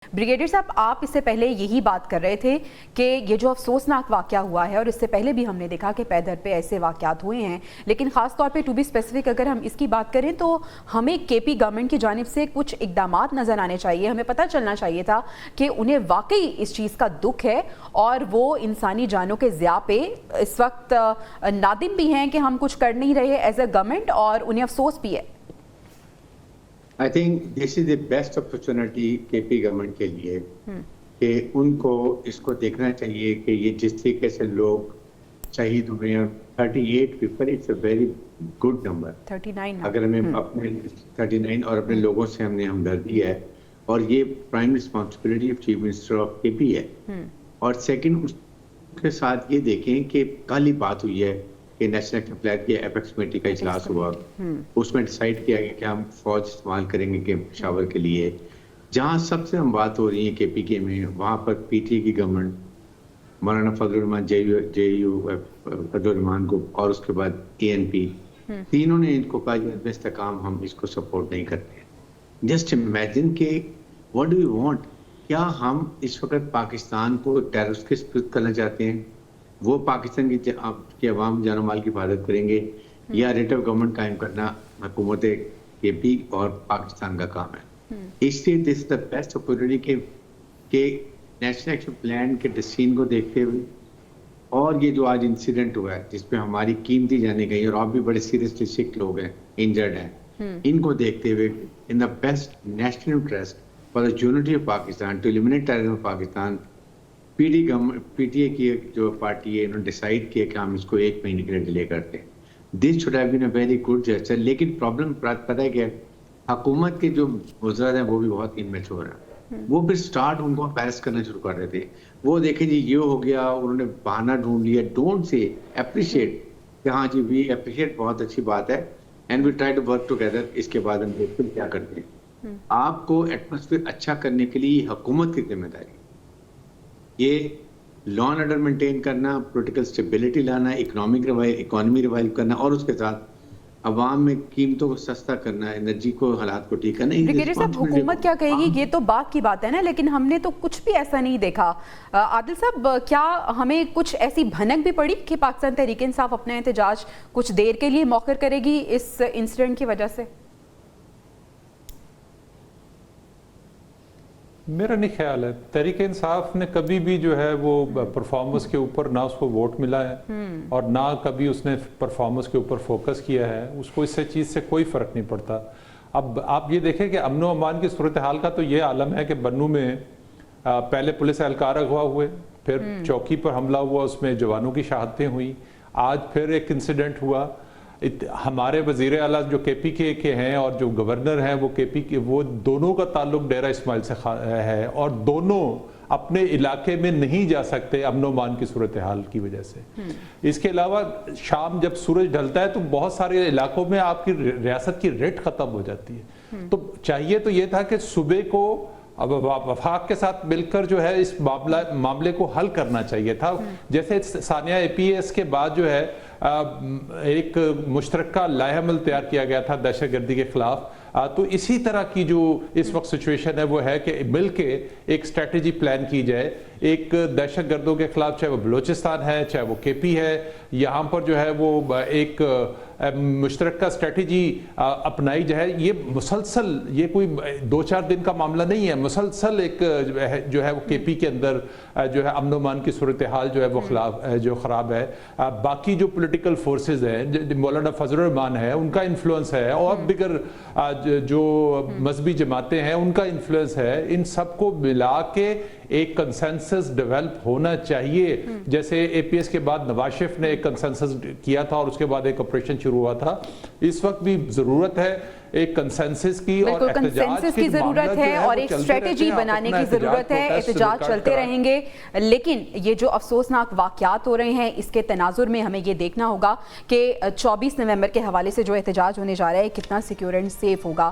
Brigadier साहब, आप इससे पहले यही बात कर रहे थे कि ये जो अफसोसनाक वाक़या हुआ है, और इससे पहले भी हमने देखा कि पैदर पे ऐसे वाक़यात हुए हैं, लेकिन ख़ास तौर पे टू बी स्पेसिफिक अगर हम इसकी बात करें तो हमें केपी गवर्नमेंट की जानिब से कुछ इक़दामात नज़र आने चाहिए। हमें पता चलना चाहिए था कि उन्हें वाकई इस चीज़ का दुख है और वो इंसानी जानों के ज़िया पे इस वक्त नादिम भी हैं कि हम कुछ कर नहीं रहे एज अ गवर्नमेंट, और उन्हें अफसोस भी है। I think this is the best opportunity KP government के लिए कि उनको इसको देखना चाहिए कि ये जिस तरीके से लोग शहीद हुए हैं, 38 people, it's a very good number. 39 अगर हमें अपने 39 और अपने लोगों से हमने हमदर्दी है, और ये prime responsibility of chief minister of KP है। और सेकंड, उसके साथ ये देखें कि कल ही बात हुई है कि नेशनल एक्शन प्लान की एपेक्स कमेटी का इजलास हुआ, उसमें डिसाइड किया गया कि हम फौज इस्तेमाल करेंगे के पेशावर के लिए। जहां सबसे हम बात हो रही है केपी के में, वहां पर पीटीए की गवर्नमेंट, मौलाना फजलुर रहमान जेयू फजलुर रहमान को, और उसके बाद एएनपी, तीनों ने इनको कहा इस्तेकाम हम इसको सपोर्ट नहीं करते। जस्ट इमेजिन के व्हाट डू यू वांट, क्या हम इस वक्त पाकिस्तान को टेररिस्ट के सपुर्द करना चाहते हैं? वो पाकिस्तान की अवाम जानो माल की हिफाजत करेंगे, या रेट ऑफ गवर्नमेंट कायम करना हुकूमत केपी और पाकिस्तान का काम है? इसलिए this is the best opportunity के नेशनल एक्शन प्लान के डिसीजन को देखते हुए, और ये जो आज इंसिडेंट हुआ है जिसपे हमारी कीमती जाने गई और आप भी बड़े सीरियसली सिक लोग हैं, इंजर्ड हैं, इनको देखते हुए in the best national interest for the unity of Pakistan to eliminate terrorism of Pakistan, PTA की जो पार्टी है, इन्होंने डिसाइड किया कि हम इसको 1 महीने के लिए डिले करते हैं। This should have been a very good gesture. लेकिन प्रॉब्लम पता है क्या, हुकूमत के जो वज़ीर हैं वो भी बहुत इनमेच्योर हैं। वो फिर स्टार्ट उनको पैस करना शुरू कर रहे थे। वो देखें जी ये हो गया, उन्होंने बहाना ढूंढ लिया। डोंट से अप्रिशिएट कि हाँ जी वी अप्रिशिएट, बहुत अच्छी बात है, and we try to work together. इसके बाद हम देखते क्या करते हैं। आपको एटमॉस्फेयर अच्छा करने के लिए हुकूमत की जिम्मेदारी, ये लॉ एंड ऑर्डर मेंटेन करना, पॉलिटिकल स्टेबिलिटी लाना, इकोनॉमी रिवाइव करना, और उसके साथ अवाम में कीमतों को सस्ता करना, एनर्जी को, हालात को ठीक करना। ब्रिगेडियर साहब, हुकूमत क्या कहेगी ये तो बात की बात है ना, लेकिन हमने तो कुछ भी ऐसा नहीं देखा। आदिल साहब, क्या हमें कुछ ऐसी भनक भी पड़ी कि पाकिस्तान तहरीक इंसाफ अपना एहतजाज कुछ देर के लिए मौखर करेगी इस इंसिडेंट की वजह से? मेरा नहीं ख्याल है। तहरीक इंसाफ ने कभी भी जो है वो परफॉर्मेंस के ऊपर ना उसको वोट मिला है और ना कभी उसने परफॉर्मेंस के ऊपर फोकस किया है। उसको इससे चीज़ से कोई फ़र्क नहीं पड़ता। अब आप ये देखें कि अमन व अमान की सूरत हाल का तो ये आलम है कि बन्नू में पहले पुलिस एहलकार अगवा हुए, फिर चौकी पर हमला हुआ, उसमें जवानों की शहादतें हुई। आज फिर एक इंसिडेंट हुआ। हमारे वज़ीर आला जो केपी के हैं और जो गवर्नर हैं वो केपी के, वो दोनों का ताल्लुक डेरा इस्माइल से है, और दोनों अपने इलाके में नहीं जा सकते अमन व अमान की सूरत हाल की वजह से। इसके अलावा शाम जब सूरज ढलता है तो बहुत सारे इलाकों में आपकी रियासत की रेट ख़त्म हो जाती है। तो चाहिए तो ये था कि सुबह को अब वफाक के साथ मिलकर जो है इस मामले को हल करना चाहिए था। जैसे सानिया APS के बाद जो है एक मुश्तरका लाइहमल तैयार किया गया था दहशतगर्दी के खिलाफ। तो इसी तरह की जो इस वक्त सिचुएशन है वो है कि मिल के एक स्ट्रेटजी प्लान की जाए एक दहशत गर्दों के खिलाफ, चाहे वो बलूचिस्तान है चाहे वो केपी है, यहाँ पर जो है वो एक मुश्तरका स्ट्रेटजी अपनाई जाए। ये मुसलसल, ये कोई 2-4 दिन का मामला नहीं है, मुसलसल एक जो है वो केपी के अंदर जो है अमन व अमान की सूरत हाल जो है वो जो ख़राब है। बाकी जो पॉलिटिकल फोर्सेस हैं, मौलाना फजलुर रहमान है, उनका इन्फ्लुएंस है, और दिगर जो मजहबी जमातें हैं उनका इन्फ्लुएंस है। इन सबको मिला के एक कंसेंसस डेवलप होना चाहिए। जैसे APS के बाद नवाज शरीफ ने एक कंसेंसस किया था और उसके बाद एक ऑपरेशन शुरू हुआ था। इस वक्त भी ज़रूरत है एक कंसेंसस की, और कंसेंसस की ज़रूरत है, और एक स्ट्रेटजी बनाने की ज़रूरत है। एहतजाज चलते रहेंगे, लेकिन ये जो अफसोसनाक वाक़यात हो रहे हैं इसके तनाजुर में हमें ये देखना होगा कि 24 नवंबर के हवाले से जो एहतजाज होने जा रहा है कितना सिक्योर एंड सेफ होगा।